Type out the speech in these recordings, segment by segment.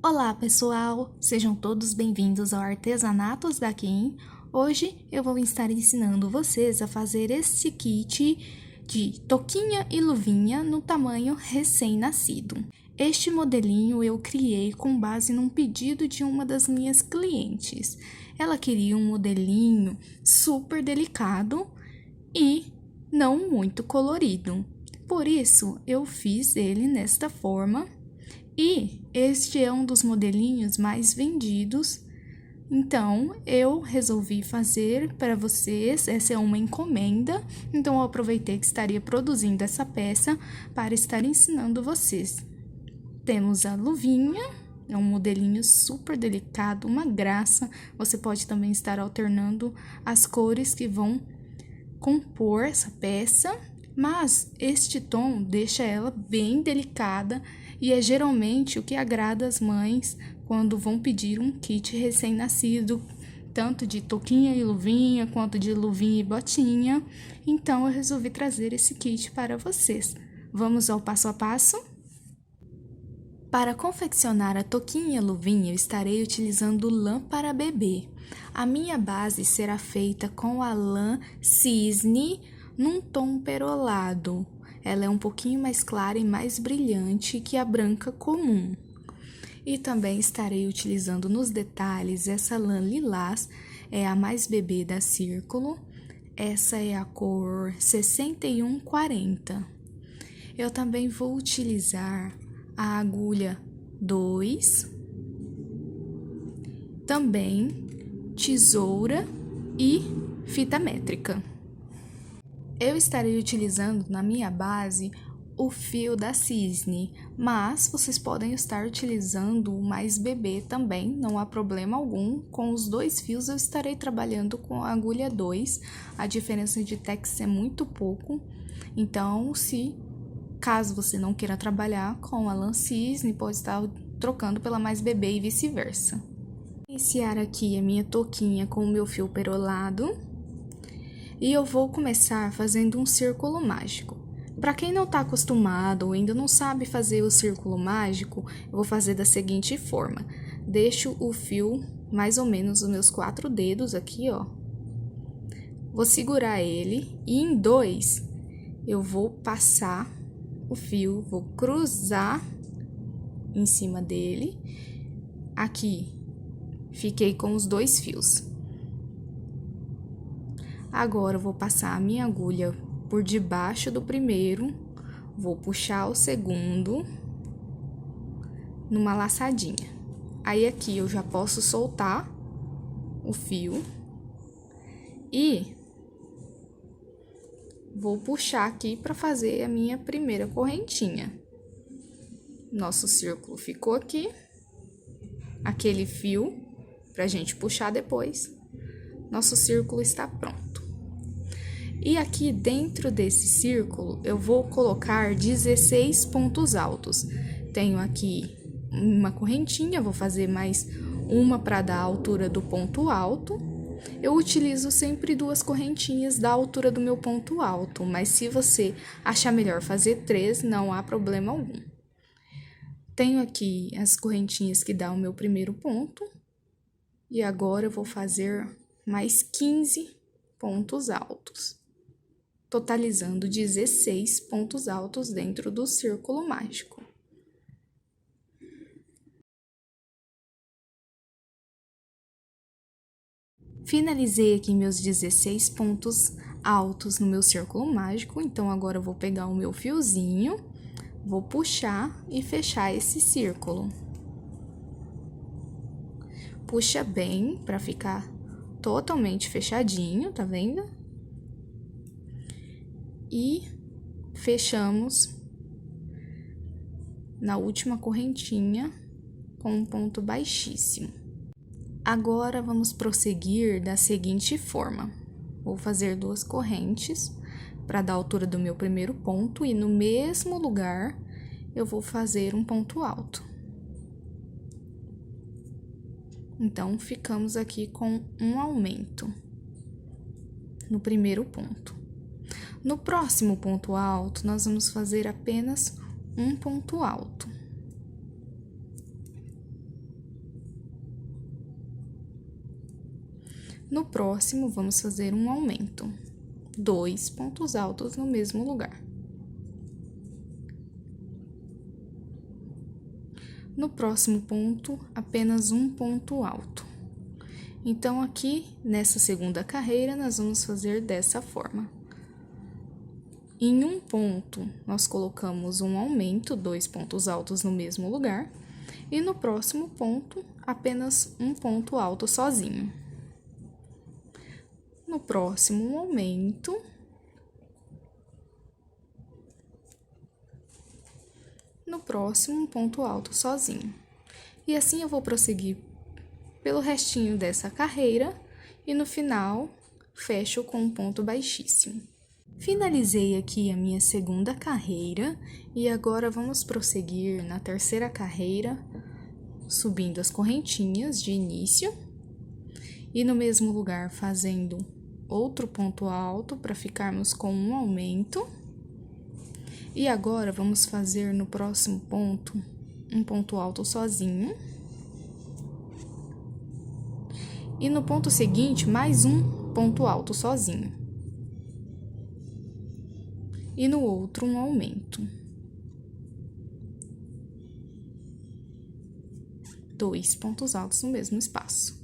Olá pessoal, sejam todos bem-vindos ao Artesanatos da Kim. Hoje eu vou estar ensinando vocês a fazer este kit de touquinha e luvinha no tamanho recém-nascido. Este modelinho eu criei com base num pedido de uma das minhas clientes. Ela queria um modelinho super delicado e não muito colorido. Por isso eu fiz ele nesta forma. E este é um dos modelinhos mais vendidos, então eu resolvi fazer para vocês. Essa é uma encomenda, então eu aproveitei que estaria produzindo essa peça para estar ensinando vocês. Temos a luvinha, é um modelinho super delicado, uma graça. Você pode também estar alternando as cores que vão compor essa peça, mas este tom deixa ela bem delicada e é geralmente o que agrada as mães quando vão pedir um kit recém-nascido, tanto de touquinha e luvinha, quanto de luvinha e botinha. Então, eu resolvi trazer esse kit para vocês. Vamos ao passo a passo? Para confeccionar a touquinha e luvinha, eu estarei utilizando lã para bebê. A minha base será feita com a lã cisne num tom perolado. Ela é um pouquinho mais clara e mais brilhante que a branca comum. E também estarei utilizando nos detalhes essa lã lilás, é a mais bebê da Círculo. Essa é a cor 6140. Eu também vou utilizar a agulha 2, também tesoura e fita métrica. Eu estarei utilizando na minha base o fio da cisne, mas vocês podem estar utilizando o mais bebê também, não há problema algum. Com os dois fios eu estarei trabalhando com a agulha 2, a diferença de tex é muito pouco, então caso você não queira trabalhar com a lã cisne, pode estar trocando pela mais bebê e vice-versa. Vou iniciar aqui a minha touquinha com o meu fio perolado. E eu vou começar fazendo um círculo mágico. Para quem não está acostumado ou ainda não sabe fazer o círculo mágico, eu vou fazer da seguinte forma. Deixo o fio mais ou menos os meus 4 dedos aqui, ó. Vou segurar ele e em 2 eu vou passar o fio, vou cruzar em cima dele. Aqui, fiquei com os 2 fios. Agora, eu vou passar a minha agulha por debaixo do primeiro, vou puxar o segundo numa laçadinha. Aí, aqui, eu já posso soltar o fio e vou puxar aqui para fazer a minha primeira correntinha. Nosso círculo ficou aqui, aquele fio pra gente puxar depois. Nosso círculo está pronto. E aqui dentro desse círculo, eu vou colocar 16 pontos altos. Tenho aqui uma correntinha, vou fazer mais uma para dar a altura do ponto alto. Eu utilizo sempre 2 correntinhas da altura do meu ponto alto, mas se você achar melhor fazer 3, não há problema algum. Tenho aqui as correntinhas que dão o meu primeiro ponto. E agora eu vou fazer mais 15 pontos altos, totalizando 16 pontos altos dentro do círculo mágico. Finalizei aqui meus 16 pontos altos no meu círculo mágico, então agora eu vou pegar o meu fiozinho, vou puxar e fechar esse círculo. Puxa bem para ficar totalmente fechadinho, tá vendo? E fechamos na última correntinha com um ponto baixíssimo. Agora, vamos prosseguir da seguinte forma. Vou fazer 2 correntes para dar a altura do meu primeiro ponto e no mesmo lugar eu vou fazer um ponto alto. Então, ficamos aqui com um aumento no primeiro ponto. No próximo ponto alto, nós vamos fazer apenas um ponto alto. No próximo, vamos fazer um aumento. 2 pontos altos no mesmo lugar. No próximo ponto, apenas um ponto alto. Então, aqui, nessa segunda carreira, nós vamos fazer dessa forma. Em um ponto, nós colocamos um aumento, 2 pontos altos no mesmo lugar, e no próximo ponto, apenas um ponto alto sozinho. No próximo, um aumento. No próximo, um ponto alto sozinho. E assim eu vou prosseguir pelo restinho dessa carreira e no final, fecho com um ponto baixíssimo. Finalizei aqui a minha segunda carreira e agora vamos prosseguir na terceira carreira, subindo as correntinhas de início e no mesmo lugar fazendo outro ponto alto para ficarmos com um aumento. E agora vamos fazer no próximo ponto um ponto alto sozinho. E no ponto seguinte, mais um ponto alto sozinho. E no outro, um aumento. 2 pontos altos no mesmo espaço.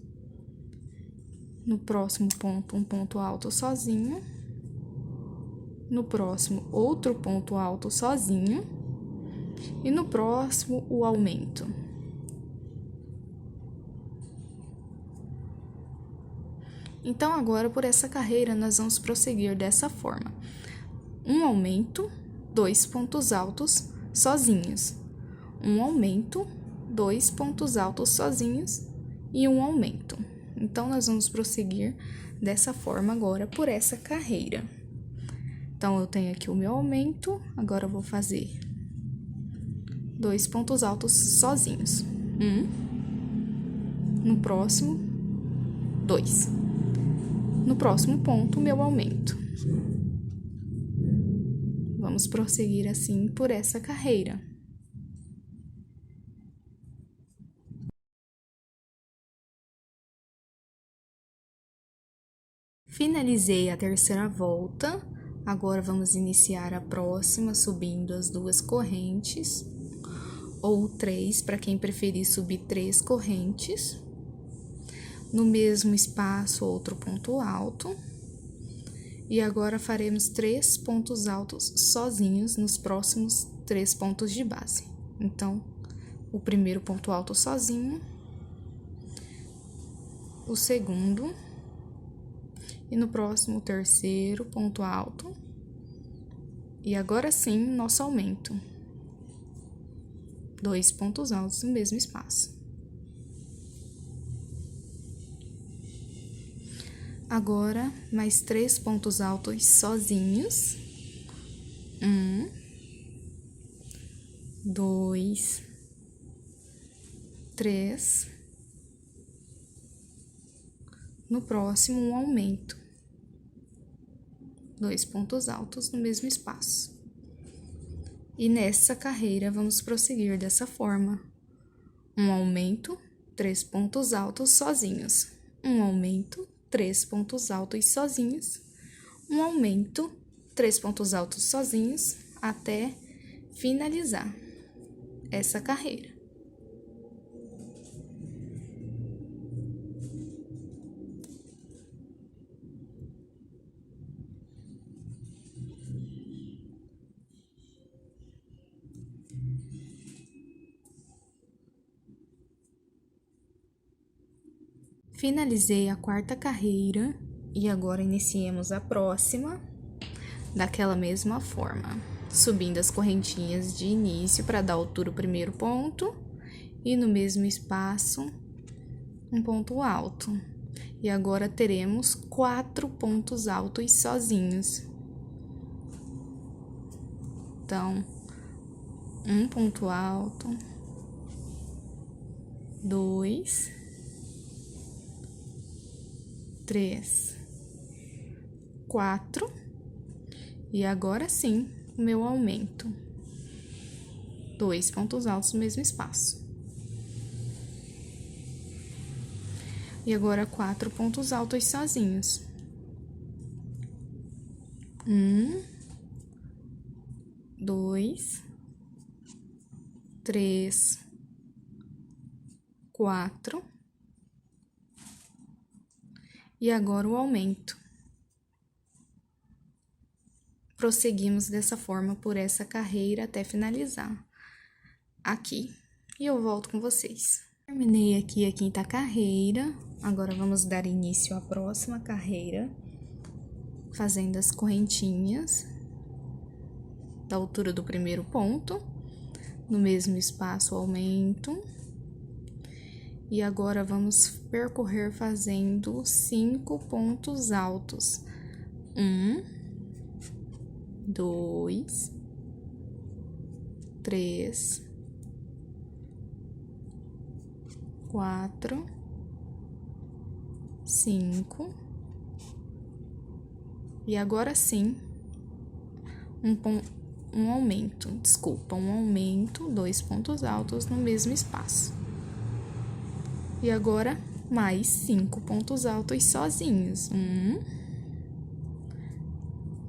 No próximo ponto, um ponto alto sozinho. No próximo, outro ponto alto sozinho. E no próximo, o aumento. Então, agora, por essa carreira, nós vamos prosseguir dessa forma. Um aumento, 2 pontos altos sozinhos. Um aumento, 2 pontos altos sozinhos e um aumento. Então, nós vamos prosseguir dessa forma agora por essa carreira. Então, eu tenho aqui o meu aumento, agora eu vou fazer 2 pontos altos sozinhos. No próximo, 2. No próximo ponto, meu aumento. Vamos prosseguir assim por essa carreira. Finalizei a terceira volta, agora vamos iniciar a próxima subindo as 2 correntes, ou 3, para quem preferir subir 3 correntes. No mesmo espaço, outro ponto alto. E agora faremos 3 pontos altos sozinhos nos próximos 3 pontos de base. Então, o primeiro ponto alto sozinho, o segundo, e no próximo, o terceiro ponto alto. E agora sim, nosso aumento. 2 pontos altos no mesmo espaço. Agora, mais 3 pontos altos sozinhos. 1, 2, 3. No próximo, um aumento. 2 pontos altos no mesmo espaço. E nessa carreira, vamos prosseguir dessa forma. Um aumento, 3 pontos altos sozinhos. Um aumento, 3 pontos altos sozinhos, um aumento, 3 pontos altos sozinhos, até finalizar essa carreira. Finalizei a quarta carreira e agora iniciemos a próxima daquela mesma forma, subindo as correntinhas de início para dar altura ao primeiro ponto e no mesmo espaço um ponto alto. E agora teremos 4 pontos altos sozinhos. Então, um ponto alto, 2, 3, 4, e agora sim, o meu aumento. 2 pontos altos no mesmo espaço. E agora 4 pontos altos sozinhos. 1, 2, 3, 4. E agora o aumento. Prosseguimos dessa forma por essa carreira até finalizar aqui. E eu volto com vocês. Terminei aqui a quinta carreira, agora vamos dar início à próxima carreira, fazendo as correntinhas da altura do primeiro ponto, no mesmo espaço aumento, e agora vamos percorrer fazendo 5 pontos altos. 1, 2, 3, 4, 5, e agora sim, um aumento, 2 pontos altos no mesmo espaço. E agora, mais 5 pontos altos sozinhos. 1,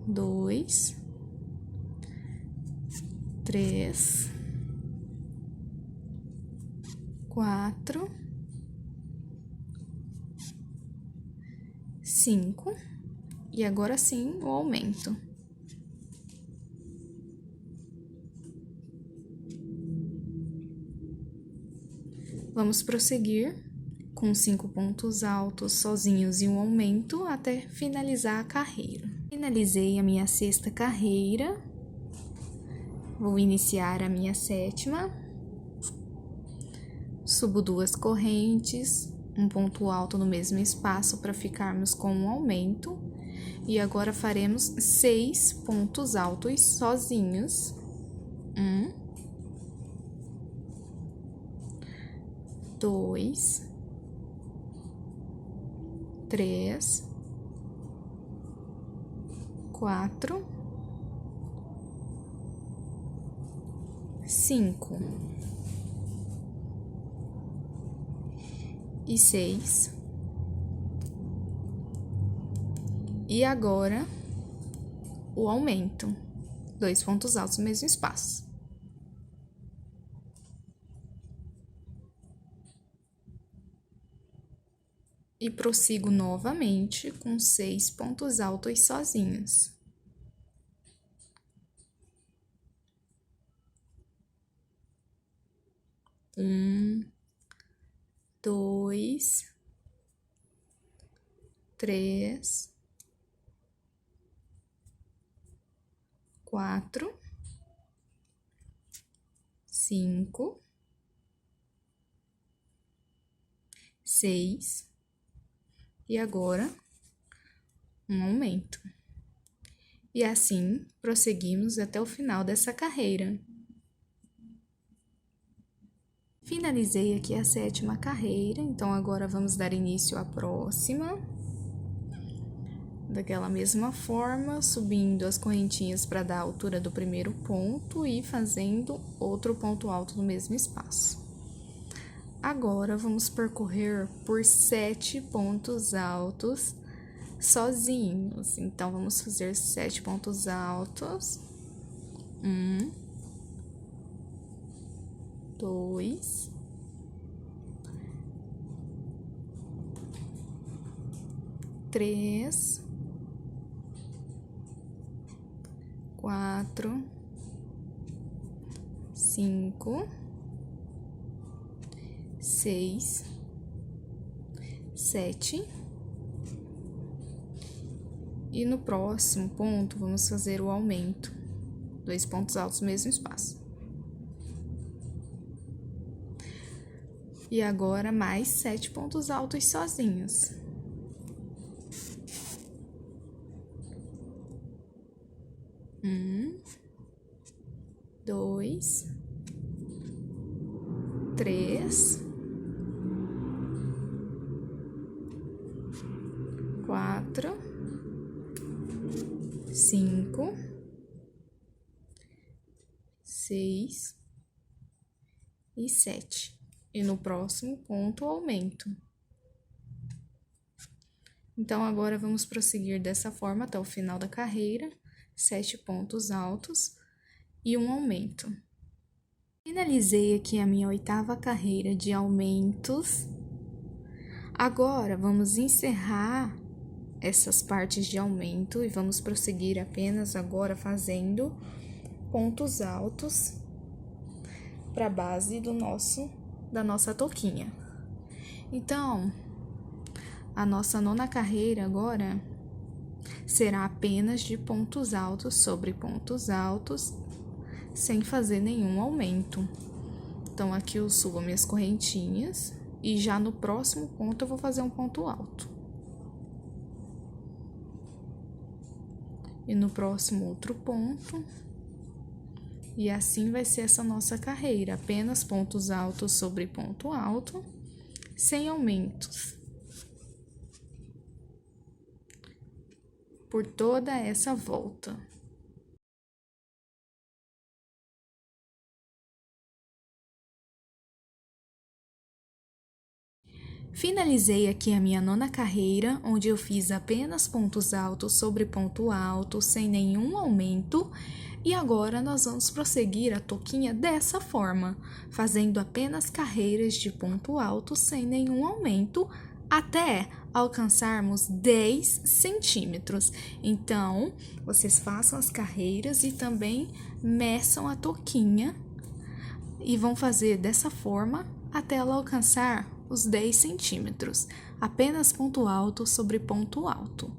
2, 3, 4, 5, e agora sim o aumento. Vamos prosseguir com 5 pontos altos sozinhos e um aumento até finalizar a carreira. Finalizei a minha sexta carreira, vou iniciar a minha sétima. Subo 2 correntes, um ponto alto no mesmo espaço para ficarmos com um aumento. E agora faremos 6 pontos altos sozinhos. 1, 2, 3, 4, 5 e 6. E agora o aumento, 2 pontos altos no mesmo espaço. E prossigo novamente com 6 pontos altos sozinhos. 1, 2, 3, 4, 5, 6, e agora um aumento. E assim prosseguimos até o final dessa carreira. Finalizei aqui a sétima carreira, então agora vamos dar início à próxima. Daquela mesma forma, subindo as correntinhas para dar a altura do primeiro ponto e fazendo outro ponto alto no mesmo espaço. Agora, vamos percorrer por 7 pontos altos sozinhos. Então, vamos fazer 7 pontos altos. 1, 2, 3, 4, 5, 6, 7. E no próximo ponto, vamos fazer o aumento. 2 pontos altos no mesmo espaço. E agora, mais 7 pontos altos sozinhos. 1, 2, 3, 4, 5, 6 e 7. E no próximo ponto, aumento. Então, agora vamos prosseguir dessa forma até o final da carreira, 7 pontos altos e um aumento. Finalizei aqui a minha 8ª carreira de aumentos. Agora, vamos encerrar essas partes de aumento e vamos prosseguir apenas agora fazendo pontos altos para a base da nossa touquinha. Então, a nossa 9ª carreira agora será apenas de pontos altos sobre pontos altos, sem fazer nenhum aumento. Então, aqui eu subo minhas correntinhas e já no próximo ponto eu vou fazer um ponto alto. E no próximo outro ponto. E assim vai ser essa nossa carreira, apenas pontos altos sobre ponto alto, sem aumentos. Por toda essa volta. Finalizei aqui a minha 9ª carreira, onde eu fiz apenas pontos altos sobre ponto alto, sem nenhum aumento. E agora, nós vamos prosseguir a touquinha dessa forma, fazendo apenas carreiras de ponto alto, sem nenhum aumento, até alcançarmos 10 centímetros. Então, vocês façam as carreiras e também meçam a touquinha e vão fazer dessa forma até ela alcançar os 10 centímetros, apenas ponto alto sobre ponto alto.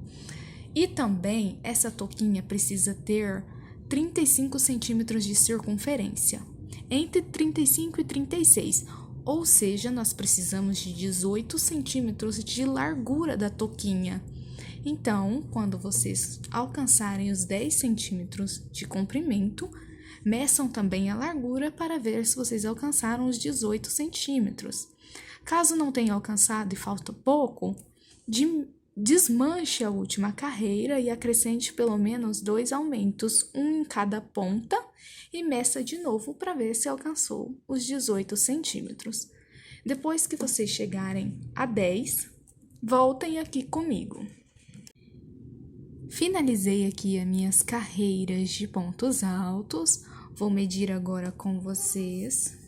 E também, essa touquinha precisa ter 35 centímetros de circunferência, entre 35 e 36, ou seja, nós precisamos de 18 centímetros de largura da touquinha. Então, quando vocês alcançarem os 10 centímetros de comprimento, meçam também a largura para ver se vocês alcançaram os 18 centímetros. Caso não tenha alcançado e falta pouco, desmanche a última carreira e acrescente pelo menos 2 aumentos, um em cada ponta, e meça de novo para ver se alcançou os 18 centímetros. Depois que vocês chegarem a 10, voltem aqui comigo. Finalizei aqui as minhas carreiras de pontos altos, vou medir agora com vocês.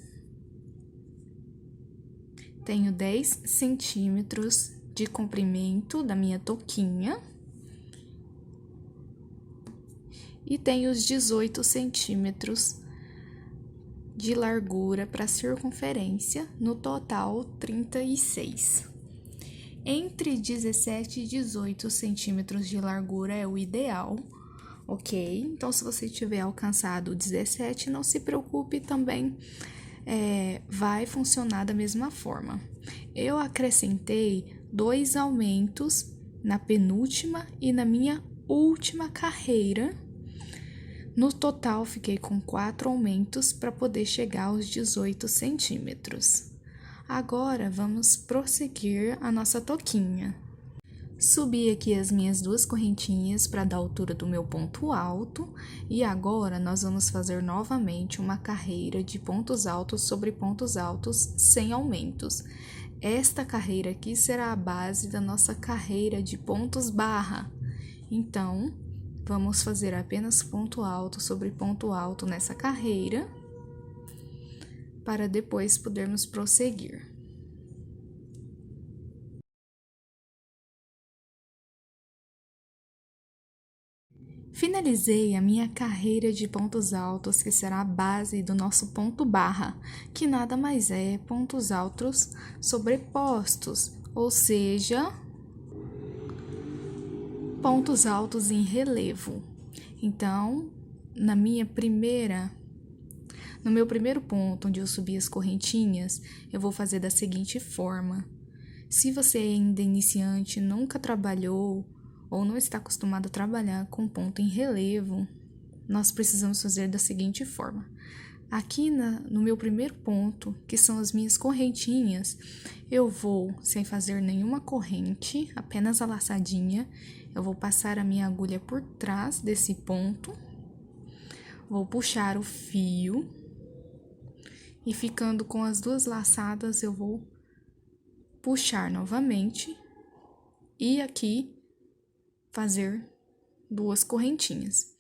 Tenho 10 centímetros de comprimento da minha touquinha e tenho os 18 centímetros de largura para circunferência, no total 36. Entre 17 e 18 centímetros de largura é o ideal, ok? Então, se você tiver alcançado 17, não se preocupe também. Vai funcionar da mesma forma. Eu acrescentei 2 aumentos na penúltima e na minha última carreira. No total, fiquei com 4 aumentos para poder chegar aos 18 centímetros. Agora, vamos prosseguir a nossa touquinha. Subi aqui as minhas 2 correntinhas para dar a altura do meu ponto alto e agora nós vamos fazer novamente uma carreira de pontos altos sobre pontos altos sem aumentos. Esta carreira aqui será a base da nossa carreira de pontos barra. Então, vamos fazer apenas ponto alto sobre ponto alto nessa carreira para depois podermos prosseguir. Finalizei a minha carreira de pontos altos, que será a base do nosso ponto barra, que nada mais é pontos altos sobrepostos, ou seja, pontos altos em relevo. Então, no meu primeiro ponto, onde eu subi as correntinhas, eu vou fazer da seguinte forma. Se você ainda é iniciante, nunca trabalhou ou não está acostumado a trabalhar com ponto em relevo, nós precisamos fazer da seguinte forma. Aqui no meu primeiro ponto, que são as minhas correntinhas, eu vou, sem fazer nenhuma corrente, apenas a laçadinha, eu vou passar a minha agulha por trás desse ponto, vou puxar o fio e ficando com as 2 laçadas, eu vou puxar novamente e aqui fazer 2 correntinhas.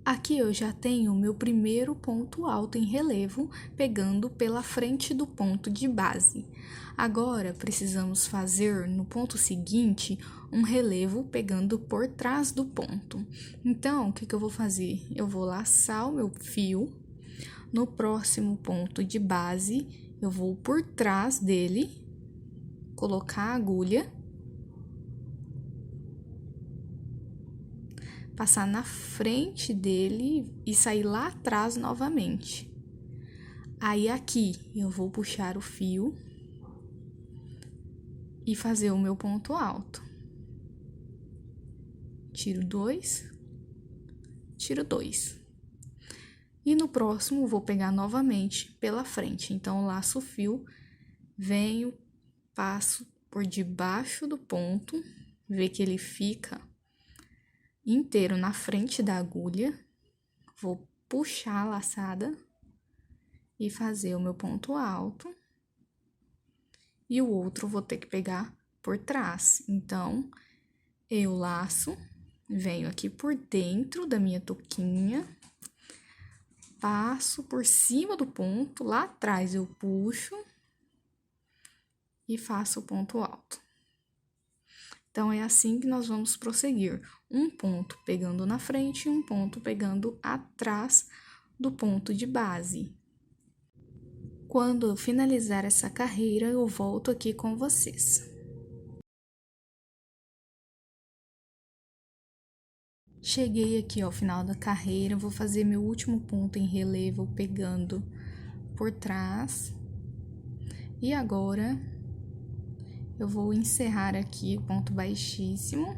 Aqui eu já tenho o meu primeiro ponto alto em relevo, pegando pela frente do ponto de base. Agora, precisamos fazer no ponto seguinte um relevo pegando por trás do ponto. Então, o que eu vou fazer? Eu vou laçar o meu fio. No próximo ponto de base, eu vou por trás dele, colocar a agulha, passar na frente dele e sair lá atrás novamente. Aí, aqui, eu vou puxar o fio e fazer o meu ponto alto. Tiro 2, tiro 2. E no próximo, vou pegar novamente pela frente. Então, laço o fio, venho, passo por debaixo do ponto, vê que ele fica inteiro na frente da agulha. Vou puxar a laçada e fazer o meu ponto alto. E o outro vou ter que pegar por trás. Então, eu laço, venho aqui por dentro da minha touquinha, passo por cima do ponto, lá atrás eu puxo e faço o ponto alto. Então, é assim que nós vamos prosseguir. Um ponto pegando na frente e um ponto pegando atrás do ponto de base. Quando eu finalizar essa carreira, eu volto aqui com vocês. Cheguei aqui ao final da carreira, vou fazer meu último ponto em relevo pegando por trás. E agora, eu vou encerrar aqui o ponto baixíssimo.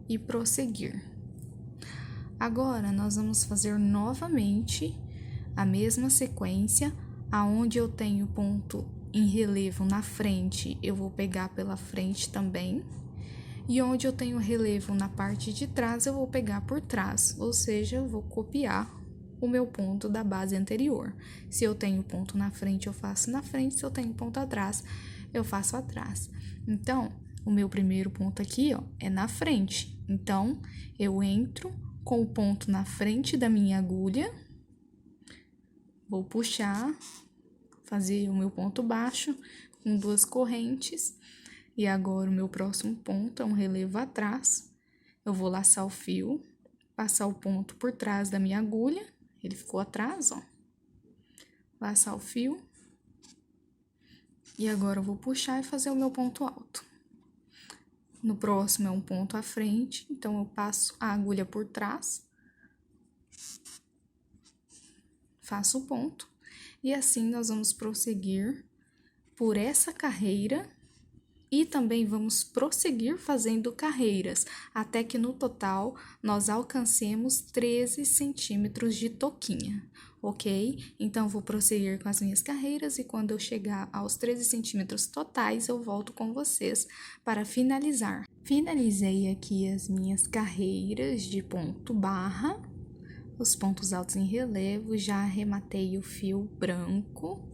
E prosseguir. Agora, nós vamos fazer novamente a mesma sequência, aonde eu tenho ponto em relevo na frente, eu vou pegar pela frente também. E onde eu tenho relevo na parte de trás, eu vou pegar por trás, ou seja, eu vou copiar o meu ponto da base anterior. Se eu tenho ponto na frente, eu faço na frente, se eu tenho ponto atrás, eu faço atrás. Então, o meu primeiro ponto aqui, ó, é na frente. Então, eu entro com o ponto na frente da minha agulha, vou puxar, fazer o meu ponto baixo com 2 correntes. E agora, o meu próximo ponto é um relevo atrás. Eu vou laçar o fio, passar o ponto por trás da minha agulha. Ele ficou atrás, ó. Laçar o fio. E agora, eu vou puxar e fazer o meu ponto alto. No próximo é um ponto à frente, então eu passo a agulha por trás. Faço o ponto. E assim, nós vamos prosseguir por essa carreira. E também vamos prosseguir fazendo carreiras, até que no total nós alcancemos 13 centímetros de touquinha, ok? Então, vou prosseguir com as minhas carreiras e quando eu chegar aos 13 centímetros totais, eu volto com vocês para finalizar. Finalizei aqui as minhas carreiras de ponto barra, os pontos altos em relevo, já arrematei o fio branco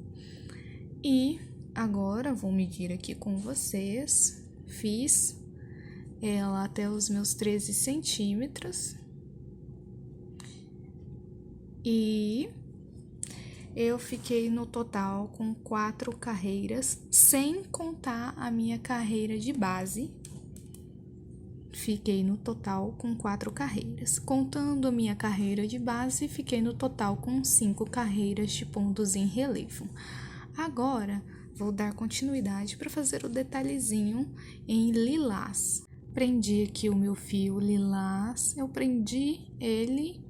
e agora, vou medir aqui com vocês. Fiz ela até os meus 13 centímetros. E eu fiquei no total com 4 carreiras, sem contar a minha carreira de base. Fiquei no total com 4 carreiras. Contando a minha carreira de base, fiquei no total com 5 carreiras de pontos em relevo. Agora, vou dar continuidade para fazer o detalhezinho em lilás. Prendi aqui o meu fio lilás, eu prendi ele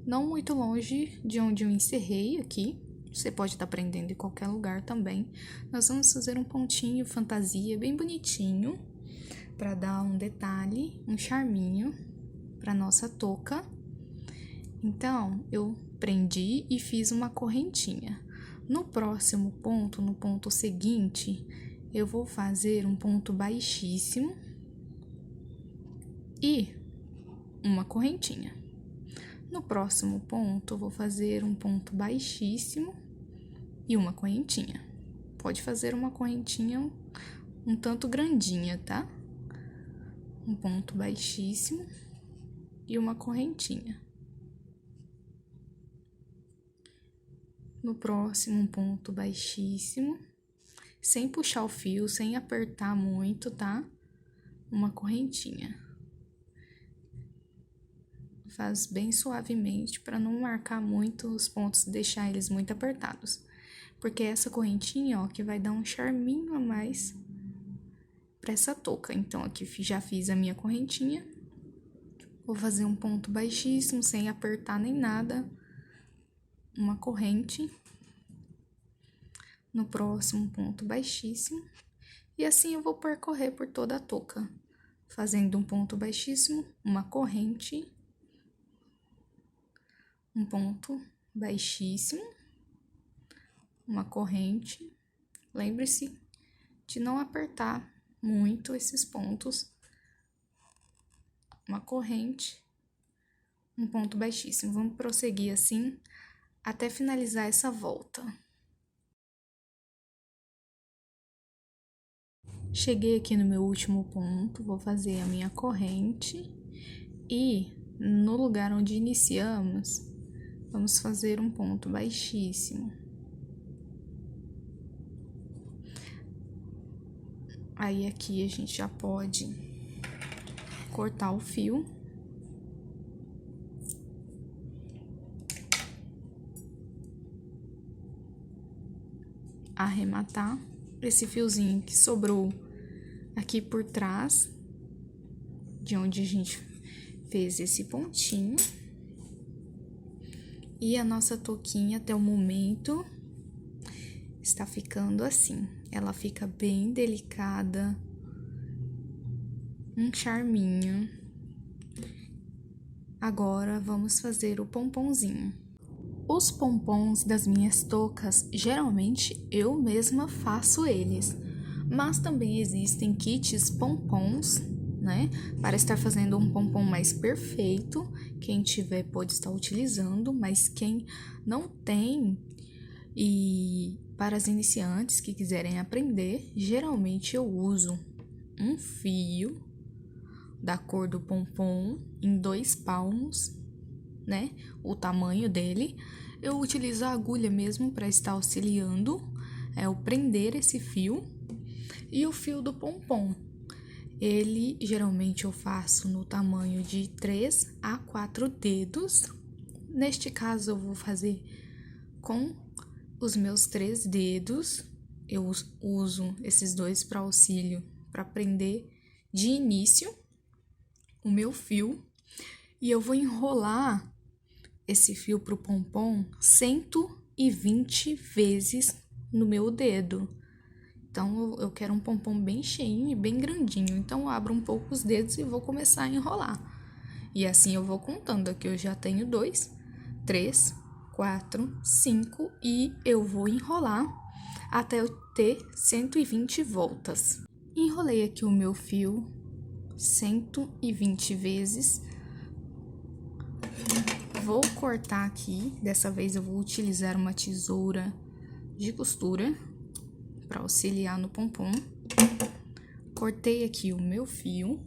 não muito longe de onde eu encerrei aqui. Você pode estar prendendo em qualquer lugar também. Nós vamos fazer um pontinho fantasia bem bonitinho, para dar um detalhe, um charminho para nossa touca. Então, eu prendi e fiz uma correntinha. No próximo ponto, no ponto seguinte, eu vou fazer um ponto baixíssimo e uma e uma correntinha. Pode fazer uma correntinha um tanto grandinha, tá? Um ponto baixíssimo e uma correntinha. No próximo, um ponto baixíssimo, sem puxar o fio, sem apertar muito, tá? Uma correntinha. Faz bem suavemente para não marcar muito os pontos, deixar eles muito apertados. Porque essa correntinha, ó, que vai dar um charminho a mais para essa touca. Então, aqui já fiz a minha correntinha. Vou fazer um ponto baixíssimo, sem apertar nem nada. Uma corrente. No próximo, ponto baixíssimo. E assim eu vou percorrer por toda a touca. Fazendo um ponto baixíssimo, uma corrente. Um ponto baixíssimo. Uma corrente. Lembre-se de não apertar muito esses pontos. Uma corrente, um ponto baixíssimo. Vamos prosseguir assim até finalizar essa volta. Cheguei aqui no meu último ponto, vou fazer a minha corrente e no lugar onde iniciamos, vamos fazer um ponto baixíssimo. Aí aqui a gente já pode cortar o fio. Arrematar esse fiozinho que sobrou aqui por trás, de onde a gente fez esse pontinho. E a nossa touquinha, até o momento, está ficando assim. Ela fica bem delicada, um charminho. Agora, vamos fazer o pomponzinho. Os pompons das minhas toucas, geralmente eu mesma faço eles. Mas também existem kits pompons, né? Para estar fazendo um pompom mais perfeito. Quem tiver pode estar utilizando, mas quem não tem, e para as iniciantes que quiserem aprender, geralmente eu uso um fio da cor do pompom em 2 palmos, né? O tamanho dele. Eu utilizo a agulha mesmo para estar auxiliando, o prender esse fio. E o fio do pompom, ele geralmente eu faço no tamanho de 3 a 4 dedos. Neste caso, eu vou fazer com os meus 3 dedos. Eu uso esses 2 para auxílio, para prender de início o meu fio. E eu vou enrolar esse fio pro pompom 120 vezes no meu dedo. Então, eu quero um pompom bem cheinho e bem grandinho. Então, eu abro um pouco os dedos e vou começar a enrolar. E assim eu vou contando. Aqui eu já tenho 2, 3, 4, 5 e eu vou enrolar até eu ter 120 voltas. Enrolei aqui o meu fio 120 vezes. Vou cortar aqui. Dessa vez eu vou utilizar uma tesoura de costura para auxiliar no pompom. Cortei aqui o meu fio.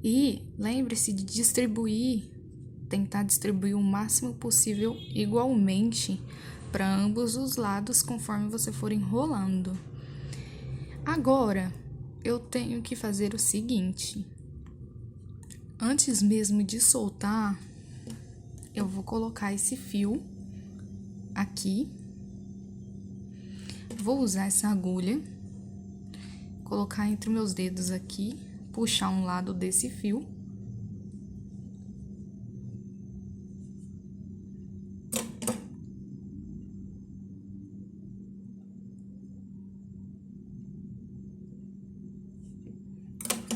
E lembre-se de tentar distribuir o máximo possível igualmente para ambos os lados conforme você for enrolando. Agora, eu tenho que fazer o seguinte. Antes mesmo de soltar, eu vou colocar esse fio aqui. Vou usar essa agulha, colocar entre meus dedos aqui, puxar um lado desse fio.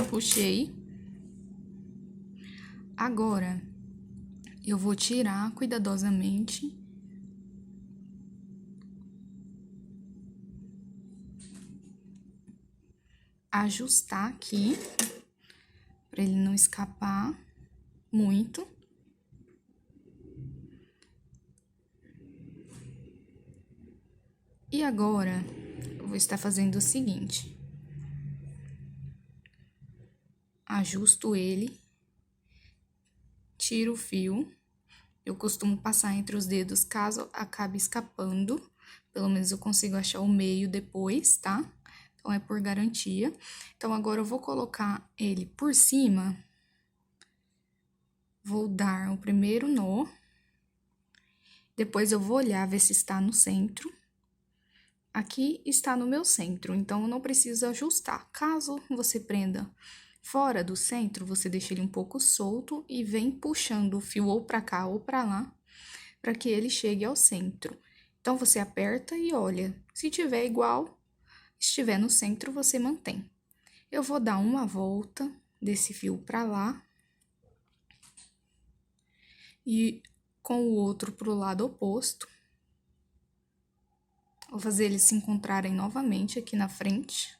Puxei. Agora, eu vou tirar cuidadosamente. Ajustar aqui, para ele não escapar muito. E agora, eu vou estar fazendo o seguinte. Ajusto ele, tiro o fio. Eu costumo passar entre os dedos caso acabe escapando. Pelo menos eu consigo achar o meio depois, tá? Então, é por garantia. Então, agora eu vou colocar ele por cima. Vou dar o primeiro nó. Depois, eu vou olhar, ver se está no centro. Aqui está no meu centro, então eu não preciso ajustar. Caso você prenda fora do centro, você deixa ele um pouco solto e vem puxando o fio ou para cá ou para lá, para que ele chegue ao centro. Então, você aperta e olha. Se tiver igual, estiver no centro, você mantém. Eu vou dar uma volta desse fio para lá e com o outro pro lado oposto. Vou fazer eles se encontrarem novamente aqui na frente.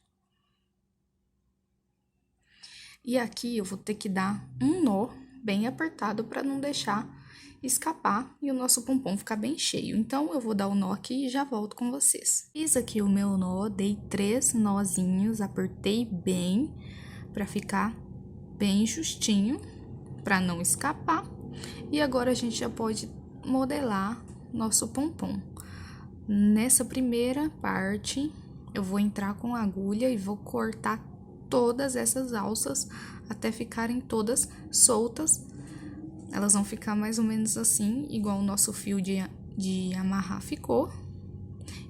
E aqui eu vou ter que dar um nó bem apertado para não deixar escapar e o nosso pompom ficar bem cheio. Então, eu vou dar o nó aqui e já volto com vocês. Fiz aqui o meu nó, dei 3 nozinhos, apertei bem para ficar bem justinho, para não escapar. E agora, a gente já pode modelar nosso pompom. Nessa primeira parte, eu vou entrar com a agulha e vou cortar todas essas alças até ficarem todas soltas. Elas vão ficar mais ou menos assim, igual o nosso fio de amarrar ficou.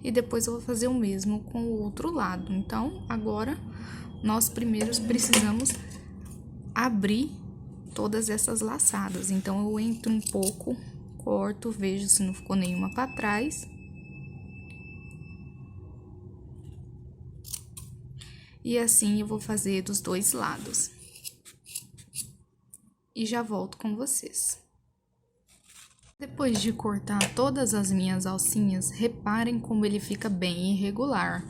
E depois eu vou fazer o mesmo com o outro lado. Então, agora, nós primeiros precisamos abrir todas essas laçadas. Então, eu entro um pouco, corto, vejo se não ficou nenhuma para trás. E assim eu vou fazer dos dois lados. E já volto com vocês. Depois de cortar todas as minhas alcinhas, reparem como ele fica bem irregular.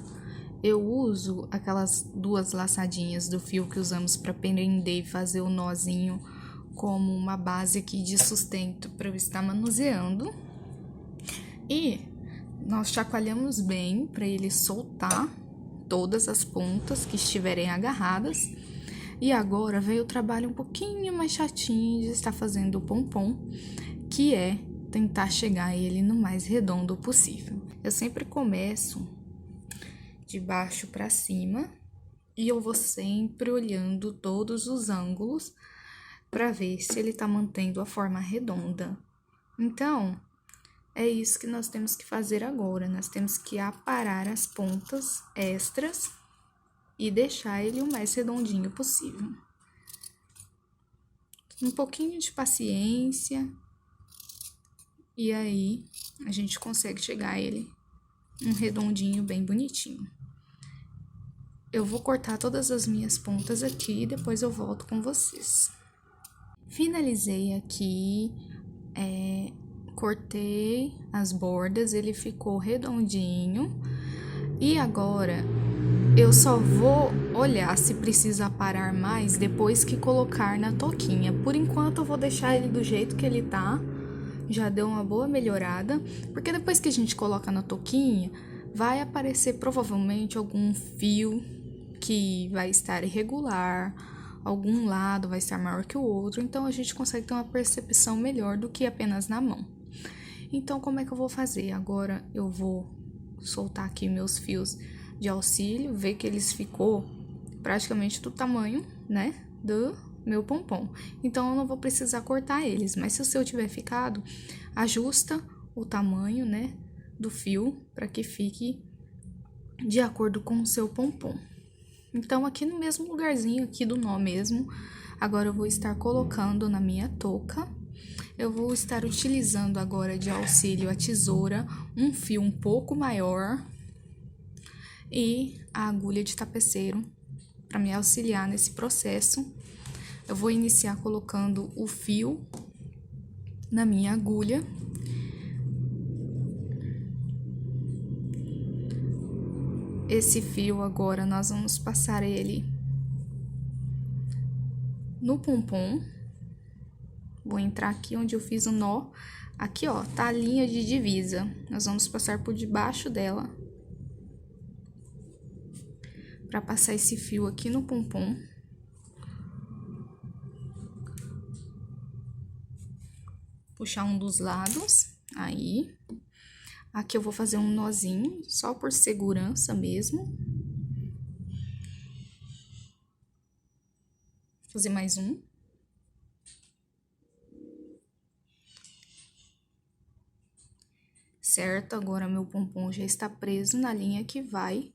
Eu uso aquelas 2 laçadinhas do fio que usamos para prender e fazer o nozinho como uma base aqui de sustento para eu estar manuseando. E nós chacoalhamos bem para ele soltar todas as pontas que estiverem agarradas. E agora veio o trabalho um pouquinho mais chatinho de estar fazendo o pompom, que é tentar chegar ele no mais redondo possível. Eu sempre começo de baixo para cima e eu vou sempre olhando todos os ângulos para ver se ele tá mantendo a forma redonda. Então, é isso que nós temos que fazer agora. Nós temos que aparar as pontas extras e deixar ele o mais redondinho possível. Um pouquinho de paciência. E aí, a gente consegue chegar a ele um redondinho bem bonitinho. Eu vou cortar todas as minhas pontas aqui e depois eu volto com vocês. Finalizei aqui, cortei as bordas, ele ficou redondinho. E agora, eu só vou olhar se precisa aparar mais depois que colocar na touquinha. Por enquanto, eu vou deixar ele do jeito que ele tá. Já deu uma boa melhorada, porque depois que a gente coloca na touquinha, vai aparecer provavelmente algum fio que vai estar irregular, algum lado vai estar maior que o outro, então a gente consegue ter uma percepção melhor do que apenas na mão. Então, como é que eu vou fazer? Agora, eu vou soltar aqui meus fios de auxílio, ver que eles ficou praticamente do tamanho, né, do meu pompom. Então, eu não vou precisar cortar eles, mas se o seu tiver ficado, ajusta o tamanho, né, do fio para que fique de acordo com o seu pompom. Então, aqui no mesmo lugarzinho aqui do nó mesmo, agora eu vou estar colocando na minha touca. Eu vou estar utilizando agora de auxílio a tesoura, um fio um pouco maior e a agulha de tapeceiro para me auxiliar nesse processo. Eu vou iniciar colocando o fio na minha agulha. Esse fio agora nós vamos passar ele no pompom. Vou entrar aqui onde eu fiz o nó. Aqui, ó, tá a linha de divisa. Nós vamos passar por debaixo dela para passar esse fio aqui no pompom. Puxar um dos lados, aí. Aqui eu vou fazer um nozinho, só por segurança mesmo. Vou fazer mais um. Certo? Agora, meu pompom já está preso na linha que vai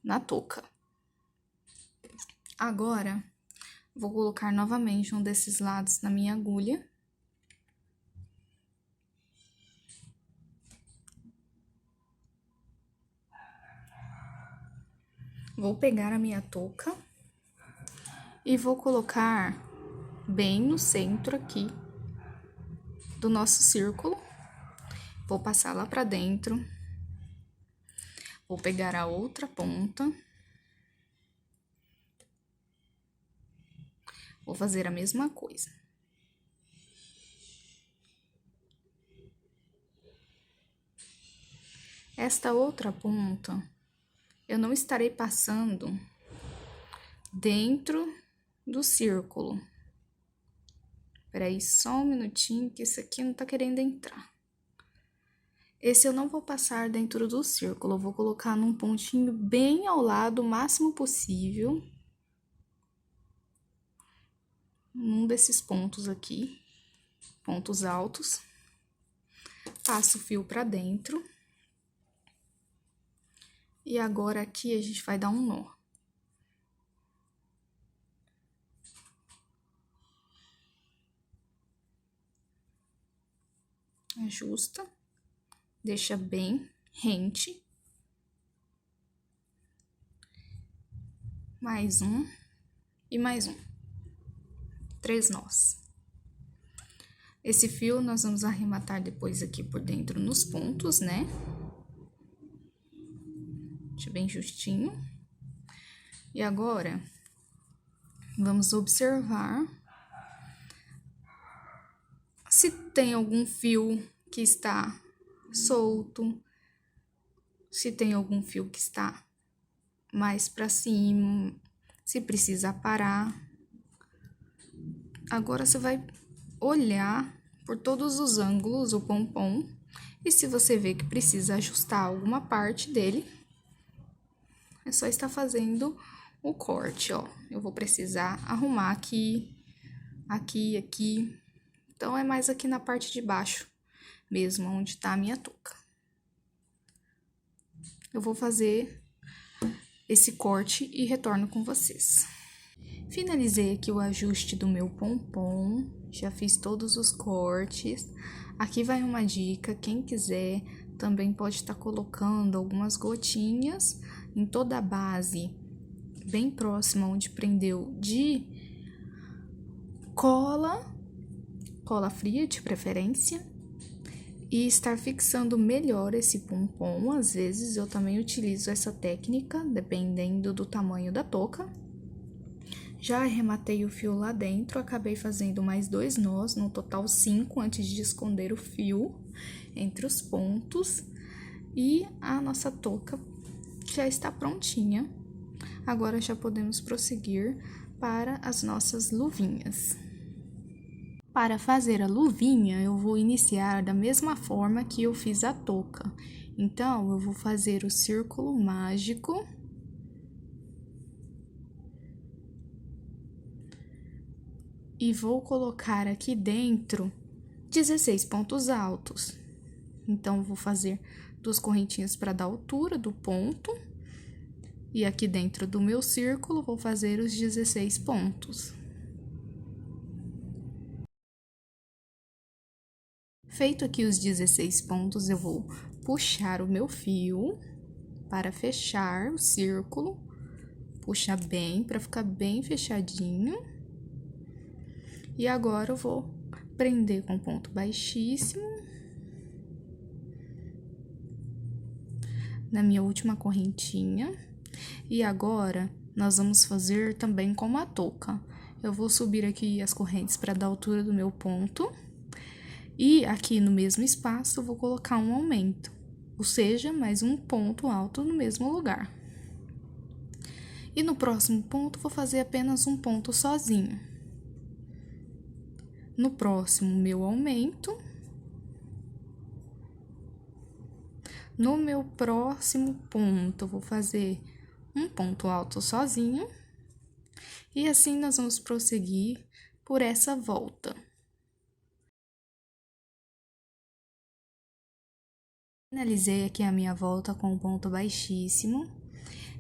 na touca. Agora, vou colocar novamente um desses lados na minha agulha. Vou pegar a minha touca e vou colocar bem no centro aqui do nosso círculo. Vou passar lá pra dentro. Vou pegar a outra ponta. Vou fazer a mesma coisa. Esta outra ponta, eu não estarei passando dentro do círculo. Peraí, só um minutinho, que esse aqui não tá querendo entrar. Esse eu não vou passar dentro do círculo, eu vou colocar num pontinho bem ao lado, o máximo possível. Num desses pontos aqui, pontos altos. Passo o fio pra dentro. E agora aqui a gente vai dar um nó. Ajusta, deixa bem rente. Mais um e mais um. 3 nós. Esse fio nós vamos arrematar depois aqui por dentro nos pontos, né? Deixa bem justinho. E agora, vamos observar se tem algum fio que está solto, se tem algum fio que está mais pra cima, se precisa parar. Agora, você vai olhar por todos os ângulos o pompom, e se você vê que precisa ajustar alguma parte dele, é só estar fazendo o corte, ó. Eu vou precisar arrumar aqui, aqui, aqui. Então, é mais aqui na parte de baixo mesmo, onde tá a minha touca. Eu vou fazer esse corte e retorno com vocês. Finalizei aqui o ajuste do meu pompom, já fiz todos os cortes. Aqui vai uma dica, quem quiser também pode estar colocando algumas gotinhas em toda a base, bem próxima onde prendeu, de cola fria de preferência, e estar fixando melhor esse pompom. Às vezes eu também utilizo essa técnica, dependendo do tamanho da touca. Já arrematei o fio lá dentro, acabei fazendo mais 2 nós, no total 5, antes de esconder o fio entre os pontos. E a nossa touca já está prontinha. Agora já podemos prosseguir para as nossas luvinhas. Para fazer a luvinha, eu vou iniciar da mesma forma que eu fiz a touca. Então, eu vou fazer o círculo mágico. E vou colocar aqui dentro 16 pontos altos. Então, vou fazer 2 correntinhas para dar altura do ponto. E aqui dentro do meu círculo, vou fazer os 16 pontos. Feito aqui os 16 pontos, eu vou puxar o meu fio para fechar o círculo. Puxa bem, para ficar bem fechadinho. E agora, eu vou prender com ponto baixíssimo na minha última correntinha. E agora, nós vamos fazer também como a touca. Eu vou subir aqui as correntes para dar altura do meu ponto. E aqui no mesmo espaço, eu vou colocar um aumento. Ou seja, mais um ponto alto no mesmo lugar. E no próximo ponto, vou fazer apenas um ponto sozinho. No próximo, meu aumento. No meu próximo ponto, vou fazer um ponto alto sozinho. E assim, nós vamos prosseguir por essa volta. Finalizei aqui a minha volta com um ponto baixíssimo.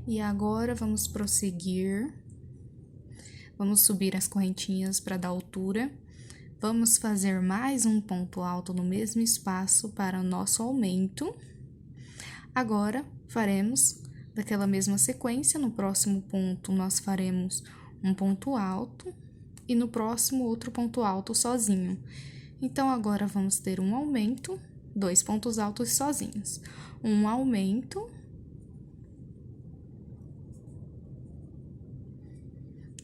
E agora, vamos prosseguir. Vamos subir as correntinhas para dar altura. Vamos fazer mais um ponto alto no mesmo espaço para o nosso aumento. Agora, faremos daquela mesma sequência. No próximo ponto, nós faremos um ponto alto. E no próximo, outro ponto alto sozinho. Então, agora, vamos ter um aumento, 2 pontos altos sozinhos. Um aumento,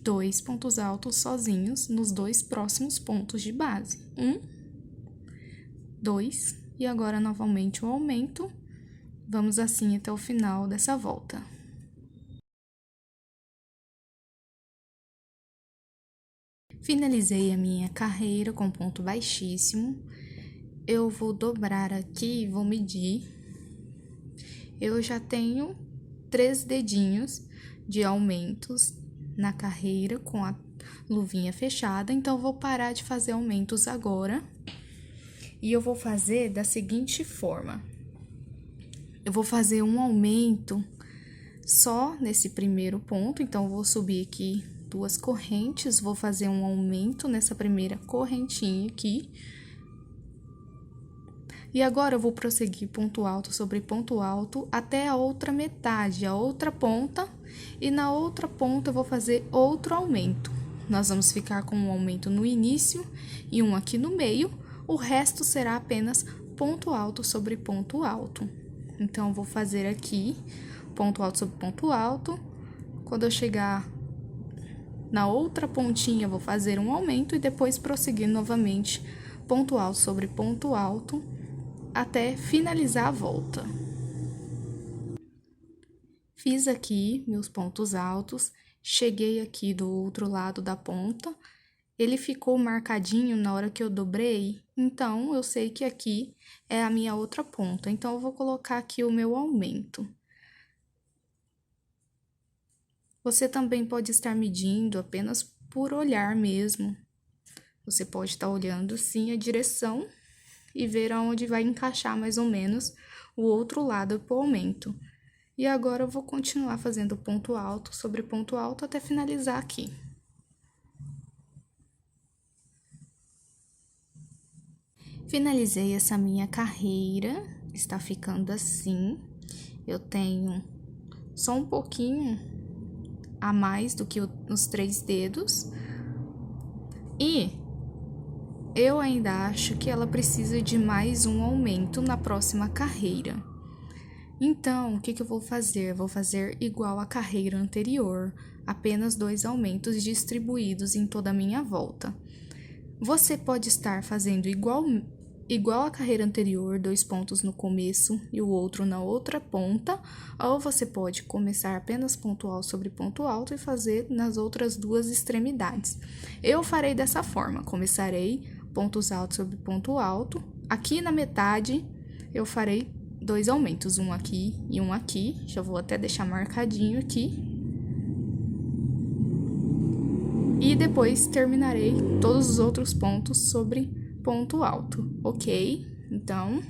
2 pontos altos sozinhos nos 2 próximos pontos de base. 1, 2, e agora, novamente, o aumento. Vamos assim até o final dessa volta. Finalizei a minha carreira com ponto baixíssimo. Eu vou dobrar aqui e vou medir. Eu já tenho 3 dedinhos de aumentos na carreira com a luvinha fechada, então vou parar de fazer aumentos agora. E eu vou fazer da seguinte forma. Eu vou fazer um aumento só nesse primeiro ponto, então vou subir aqui 2 correntes, vou fazer um aumento nessa primeira correntinha aqui. E agora, eu vou prosseguir ponto alto sobre ponto alto até a outra metade, a outra ponta. E na outra ponta, eu vou fazer outro aumento. Nós vamos ficar com um aumento no início e um aqui no meio. O resto será apenas ponto alto sobre ponto alto. Então, eu vou fazer aqui ponto alto sobre ponto alto. Quando eu chegar na outra pontinha, eu vou fazer um aumento e depois prosseguir novamente ponto alto sobre ponto alto, até finalizar a volta. Fiz aqui meus pontos altos, cheguei aqui do outro lado da ponta, ele ficou marcadinho na hora que eu dobrei, então eu sei que aqui é a minha outra ponta, então eu vou colocar aqui o meu aumento. Você também pode estar medindo apenas por olhar mesmo. Você pode estar olhando sim a direção e ver aonde vai encaixar mais ou menos o outro lado pro aumento. E agora, eu vou continuar fazendo ponto alto sobre ponto alto até finalizar aqui. Finalizei essa minha carreira, está ficando assim. Eu tenho só um pouquinho a mais do que os 3 dedos. E eu ainda acho que ela precisa de mais um aumento na próxima carreira. Então, o que eu vou fazer? Vou fazer igual à carreira anterior, apenas 2 aumentos distribuídos em toda a minha volta. Você pode estar fazendo igual à carreira anterior, 2 pontos no começo e o outro na outra ponta, ou você pode começar apenas ponto alto sobre ponto alto e fazer nas outras 2 extremidades. Eu farei dessa forma, começarei pontos altos sobre ponto alto, aqui na metade eu farei 2 aumentos, um aqui e um aqui, já vou até deixar marcadinho aqui. E depois terminarei todos os outros pontos sobre ponto alto, ok? Então,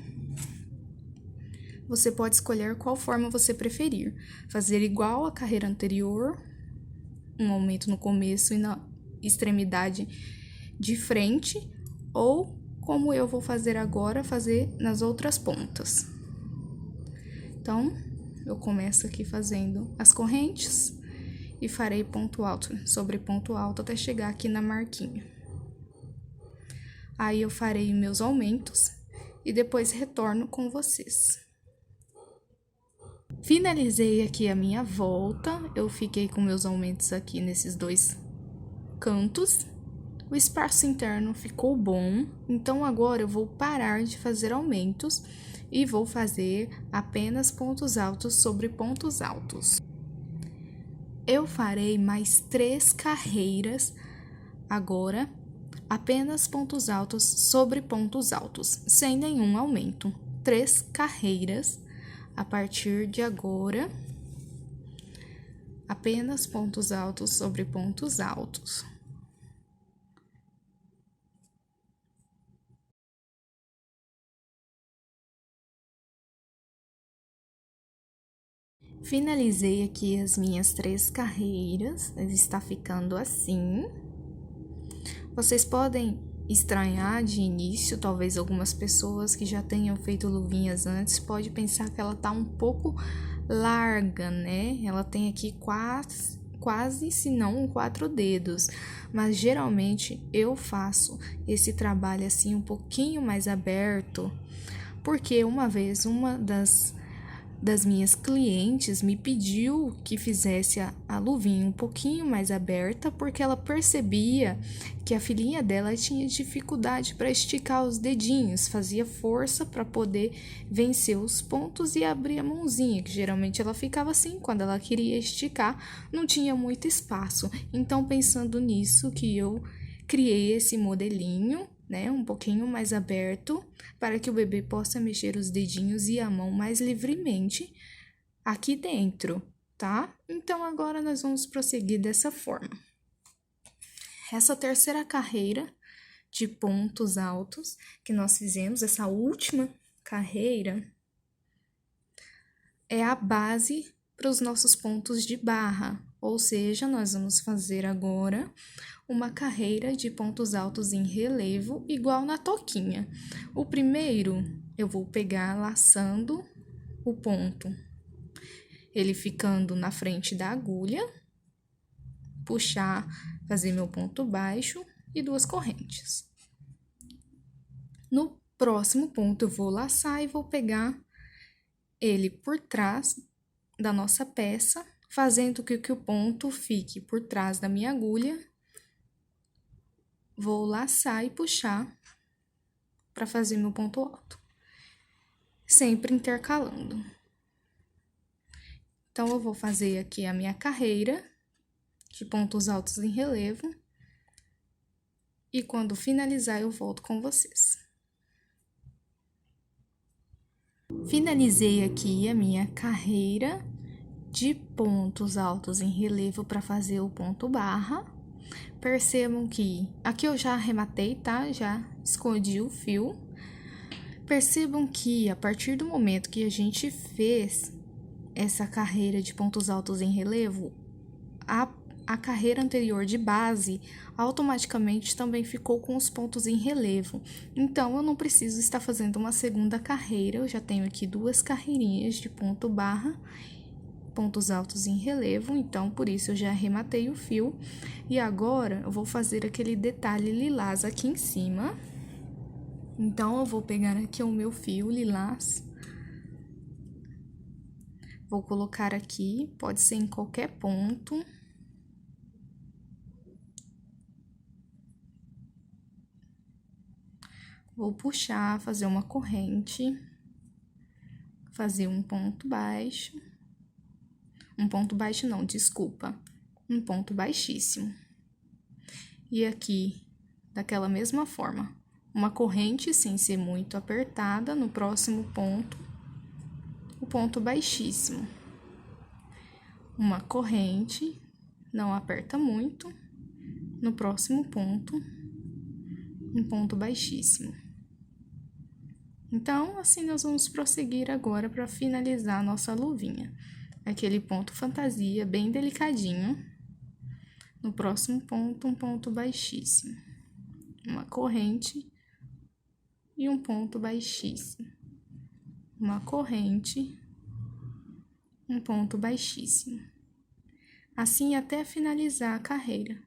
você pode escolher qual forma você preferir. Fazer igual à carreira anterior, um aumento no começo e na extremidade de frente, ou como eu vou fazer agora, fazer nas outras pontas. Então, eu começo aqui fazendo as correntes e farei ponto alto sobre ponto alto até chegar aqui na marquinha. Aí, eu farei meus aumentos e depois retorno com vocês. Finalizei aqui a minha volta, eu fiquei com meus aumentos aqui nesses 2 cantos. O espaço interno ficou bom, então agora eu vou parar de fazer aumentos e vou fazer apenas pontos altos sobre pontos altos. Eu farei mais 3 carreiras agora, apenas pontos altos sobre pontos altos, sem nenhum aumento. 3 carreiras a partir de agora, apenas pontos altos sobre pontos altos. Finalizei aqui as minhas 3 carreiras, está ficando assim. Vocês podem estranhar de início, talvez algumas pessoas que já tenham feito luvinhas antes, pode pensar que ela tá um pouco larga, né? Ela tem aqui quase, se não 4 dedos, mas geralmente eu faço esse trabalho assim um pouquinho mais aberto, porque uma vez uma das minhas clientes me pediu que fizesse a luvinha um pouquinho mais aberta, porque ela percebia que a filhinha dela tinha dificuldade para esticar os dedinhos, fazia força para poder vencer os pontos e abrir a mãozinha, que geralmente ela ficava assim, quando ela queria esticar, não tinha muito espaço. Então, pensando nisso, que eu criei esse modelinho, né, um pouquinho mais aberto, para que o bebê possa mexer os dedinhos e a mão mais livremente aqui dentro, tá? Então, agora nós vamos prosseguir dessa forma. Essa terceira carreira de pontos altos que nós fizemos, essa última carreira, é a base para os nossos pontos de barra, ou seja, nós vamos fazer agora uma carreira de pontos altos em relevo, igual na toquinha. O primeiro, eu vou pegar laçando o ponto, ele ficando na frente da agulha, puxar, fazer meu ponto baixo e 2 correntes. No próximo ponto, eu vou laçar e vou pegar ele por trás da nossa peça, fazendo com que o ponto fique por trás da minha agulha. Vou laçar e puxar para fazer meu ponto alto, sempre intercalando. Então, eu vou fazer aqui a minha carreira de pontos altos em relevo e quando finalizar eu volto com vocês. Finalizei aqui a minha carreira de pontos altos em relevo para fazer o ponto barra. Percebam que aqui eu já arrematei, tá? Já escondi o fio. Percebam que a partir do momento que a gente fez essa carreira de pontos altos em relevo, a carreira anterior de base automaticamente também ficou com os pontos em relevo. Então, eu não preciso estar fazendo uma segunda carreira, eu já tenho aqui 2 carreirinhas de ponto barra, pontos altos em relevo, então, por isso eu já arrematei o fio. E agora, eu vou fazer aquele detalhe lilás aqui em cima. Então, eu vou pegar aqui o meu fio lilás. Vou colocar aqui, pode ser em qualquer ponto. Vou puxar, fazer uma corrente, fazer um ponto baixo. Um ponto baixo não, desculpa. Um ponto baixíssimo. E aqui, daquela mesma forma, uma corrente sem ser muito apertada, no próximo ponto, o ponto baixíssimo. Uma corrente, não aperta muito, no próximo ponto, um ponto baixíssimo. Então, assim nós vamos prosseguir agora para finalizar a nossa luvinha. Aquele ponto fantasia, bem delicadinho. No próximo ponto, um ponto baixíssimo. Uma corrente e um ponto baixíssimo. Uma corrente, um ponto baixíssimo. Assim até finalizar a carreira.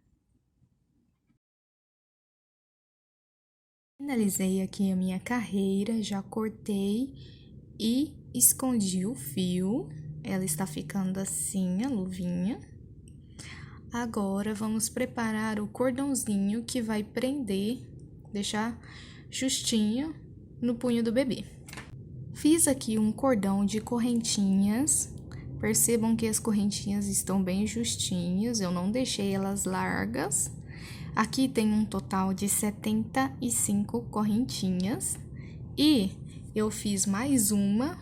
Finalizei aqui a minha carreira, já cortei e escondi o fio. Ela está ficando assim, a luvinha. Agora, vamos preparar o cordãozinho que vai prender, deixar justinho no punho do bebê. Fiz aqui um cordão de correntinhas. Percebam que as correntinhas estão bem justinhas, eu não deixei elas largas. Aqui tem um total de 75 correntinhas e eu fiz mais uma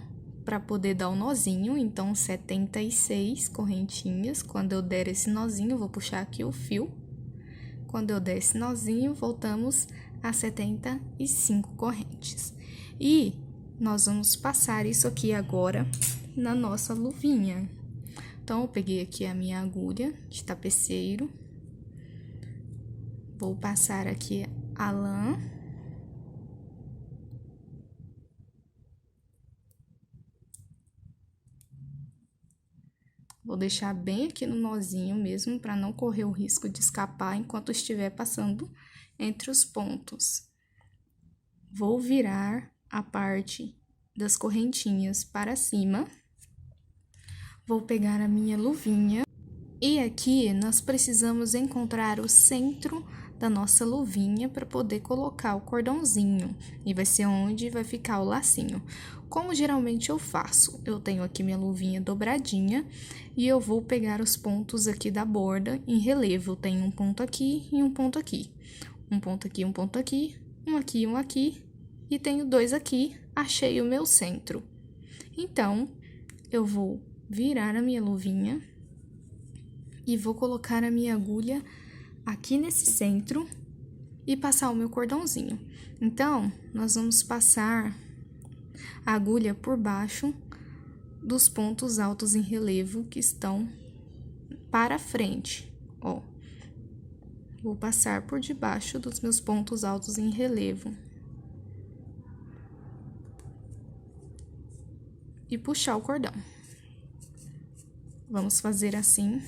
para poder dar o nozinho, então 76 correntinhas. Quando eu der esse nozinho, eu vou puxar aqui o fio. Quando eu der esse nozinho, voltamos a 75 correntes. E nós vamos passar isso aqui agora na nossa luvinha. Então, eu peguei aqui a minha agulha de tapeceiro. Vou passar aqui a lã. Vou deixar bem aqui no nozinho mesmo, para não correr o risco de escapar enquanto estiver passando entre os pontos. Vou virar a parte das correntinhas para cima. Vou pegar a minha luvinha. E aqui, nós precisamos encontrar o centro da nossa luvinha para poder colocar o cordãozinho. E vai ser onde vai ficar o lacinho. Como geralmente eu faço? Eu tenho aqui minha luvinha dobradinha e eu vou pegar os pontos aqui da borda em relevo. Tem um ponto aqui e um ponto aqui. Um ponto aqui, um ponto aqui, um aqui e um aqui. E tenho dois aqui, achei o meu centro. Então, eu vou virar a minha luvinha e vou colocar a minha agulha aqui nesse centro e passar o meu cordãozinho. Então, nós vamos passar a agulha por baixo dos pontos altos em relevo que estão para frente, ó. Vou passar por debaixo dos meus pontos altos em relevo. E puxar o cordão. Vamos fazer assim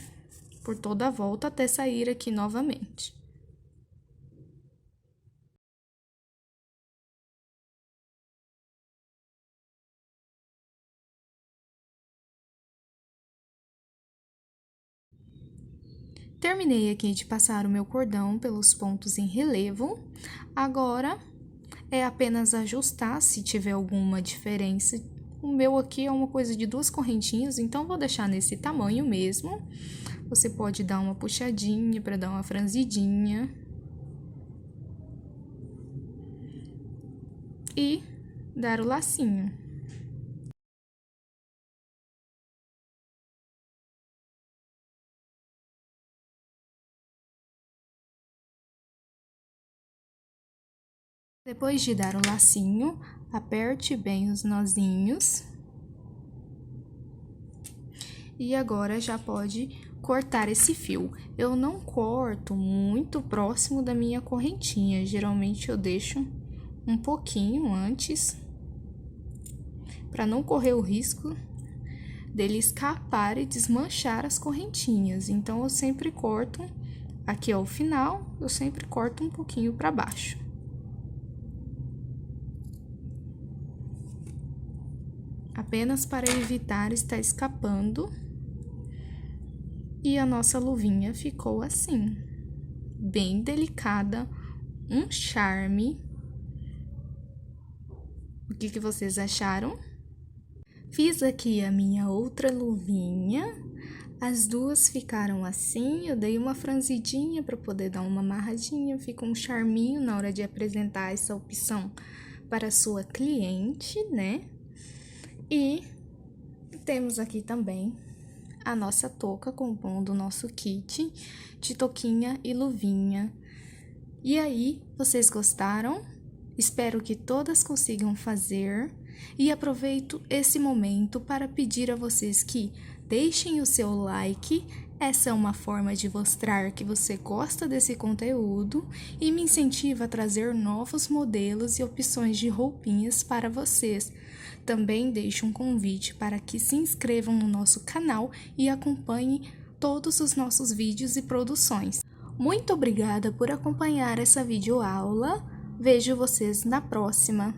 por toda a volta até sair aqui novamente. Terminei aqui de passar o meu cordão pelos pontos em relevo. Agora, é apenas ajustar se tiver alguma diferença. O meu aqui é uma coisa de 2 correntinhas, então vou deixar nesse tamanho mesmo. Você pode dar uma puxadinha para dar uma franzidinha. E dar o lacinho. Depois de dar o lacinho, aperte bem os nozinhos. E agora, já pode cortar esse fio. Eu não corto muito próximo da minha correntinha, geralmente eu deixo um pouquinho antes, para não correr o risco dele escapar e desmanchar as correntinhas. Então, eu sempre corto, aqui ao final, eu sempre corto um pouquinho para baixo. Apenas para evitar estar escapando. E a nossa luvinha ficou assim, bem delicada, um charme. O que vocês acharam? Fiz aqui a minha outra luvinha, as duas ficaram assim, eu dei uma franzidinha para poder dar uma amarradinha, fica um charminho na hora de apresentar essa opção para a sua cliente, né? E temos aqui também a nossa touca compondo o nosso kit de touquinha e luvinha. E aí, vocês gostaram? Espero que todas consigam fazer e aproveito esse momento para pedir a vocês que deixem o seu like. Essa é uma forma de mostrar que você gosta desse conteúdo e me incentiva a trazer novos modelos e opções de roupinhas para vocês. Também deixo um convite para que se inscrevam no nosso canal e acompanhem todos os nossos vídeos e produções. Muito obrigada por acompanhar essa videoaula. Vejo vocês na próxima.